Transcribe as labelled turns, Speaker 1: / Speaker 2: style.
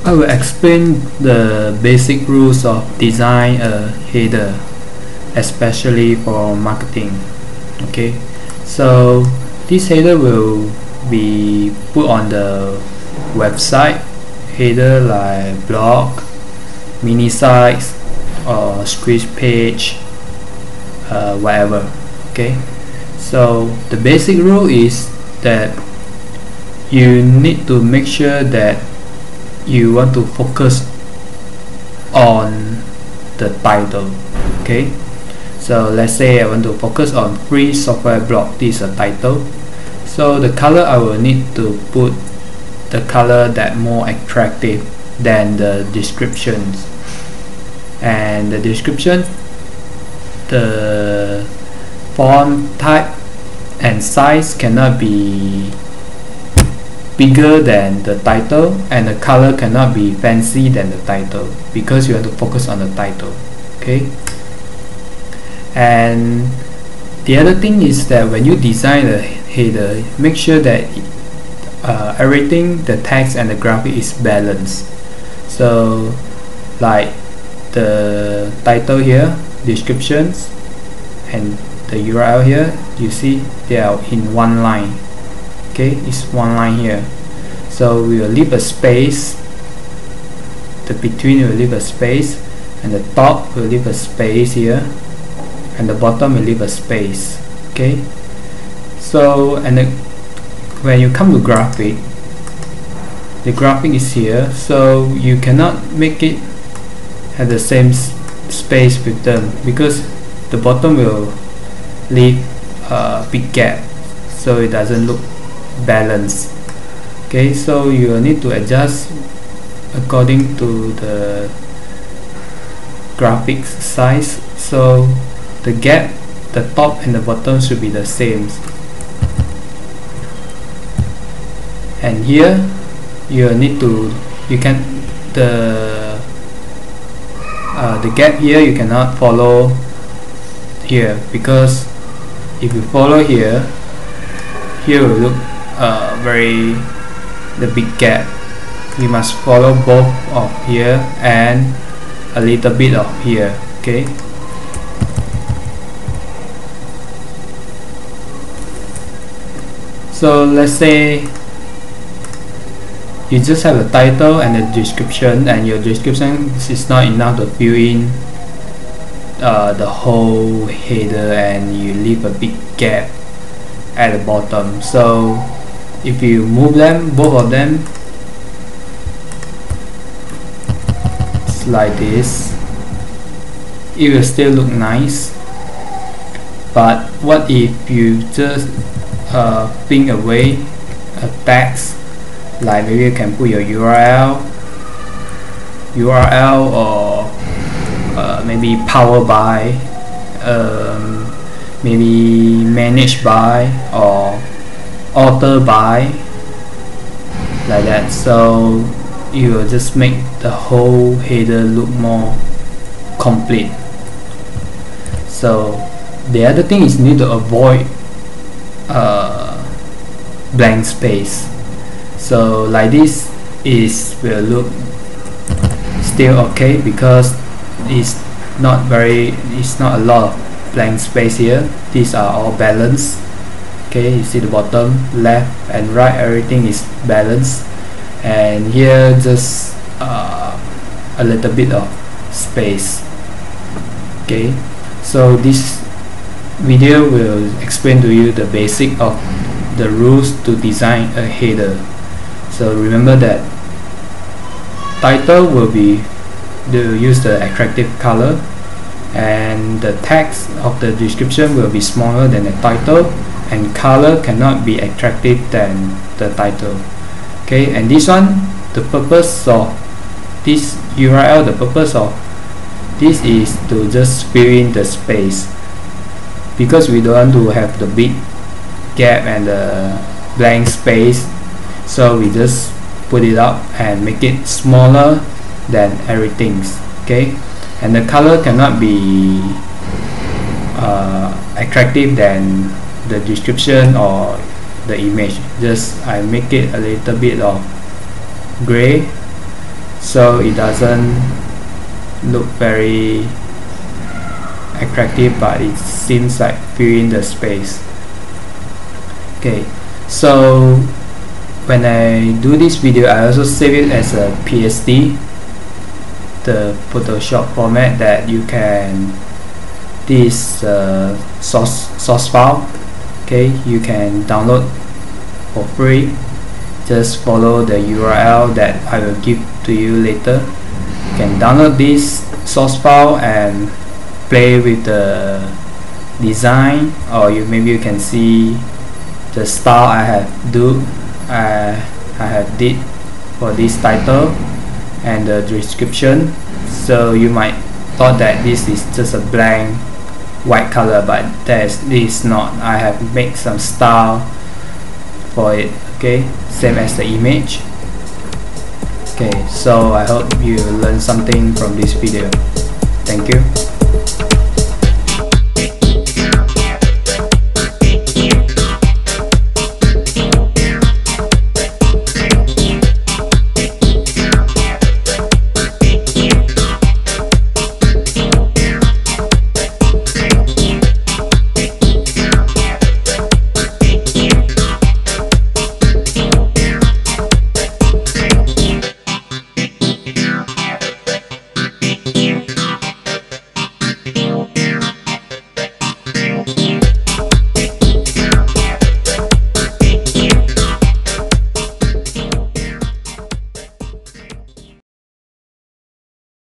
Speaker 1: I will explain the basic rules of design a header, especially for marketing. Okay, so this header will be put on the website header like blog, mini sites, or squeeze page, whatever. Okay, so the basic rule is that you need to make sure that you want to focus on the title. Okay, so let's say I want to focus on free software blog. This is a title, so the color I will need to put the color that more attractive than the descriptions, and the description, the font type and size cannot be bigger than the title, and the color cannot be fancy than the title, because you have to focus on the title. Okay, and the other thing is that when you design the header, make sure that everything, the text and the graphic, is balanced. So like the title here, descriptions, and the URL here, you see they are in one line. Okay, it's one line here, so we will leave a space, the between will leave a space, and the top will leave a space here, and the bottom will leave a space. Okay, so when you come to graphic, the graphic is here, so you cannot make it have the same space with them, because the bottom will leave a big gap, so it doesn't look balanced. Okay, so you will need to adjust according to the graphics size, so the gap, the top and the bottom should be the same. And here you need to, you can, the gap here you cannot follow here, because if you follow here will look very the big gap. We must follow both of here and a little bit of here. Okay, so let's say you just have a title and a description, and your description is not enough to fill in the whole header, and you leave a big gap at the bottom. So if you move them, both of them, it's like this, it will still look nice. But what if you just ping away a text, like maybe you can put your URL, or maybe powered by, maybe managed by, or authored by, like that. So you will just make the whole header look more complete. So the other thing is, you need to avoid blank space. So like this will look still okay, because it's not a lot of blank space here. These are all balanced. Okay, you see the bottom, left and right, everything is balanced, and here just a little bit of space. Okay, so this video will explain to you the basic of the rules to design a header. So remember that title will be use the attractive color, and the text of the description will be smaller than the title, and color cannot be attractive than the title. Okay, and this one, the purpose of this URL, the purpose of this is to just fill in the space, because we don't want to have the big gap and the blank space, so we just put it up and make it smaller than everything. Okay, and the color cannot be attractive than the description or the image. Just I make it a little bit of gray, so it doesn't look very attractive, but it seems like filling the space. Okay, so when I do this video, I also save it as a PSD, the Photoshop format that you can, this source file. Okay, you can download for free. Just follow the URL that I will give to you later. You can download this source file and play with the design, or maybe you can see the style I have did for this title and the description. So you might thought that this is just a blank white color, but this is not. I have made some style for it. Okay, same as the image. Okay, so I hope you learned something from this video. Thank you.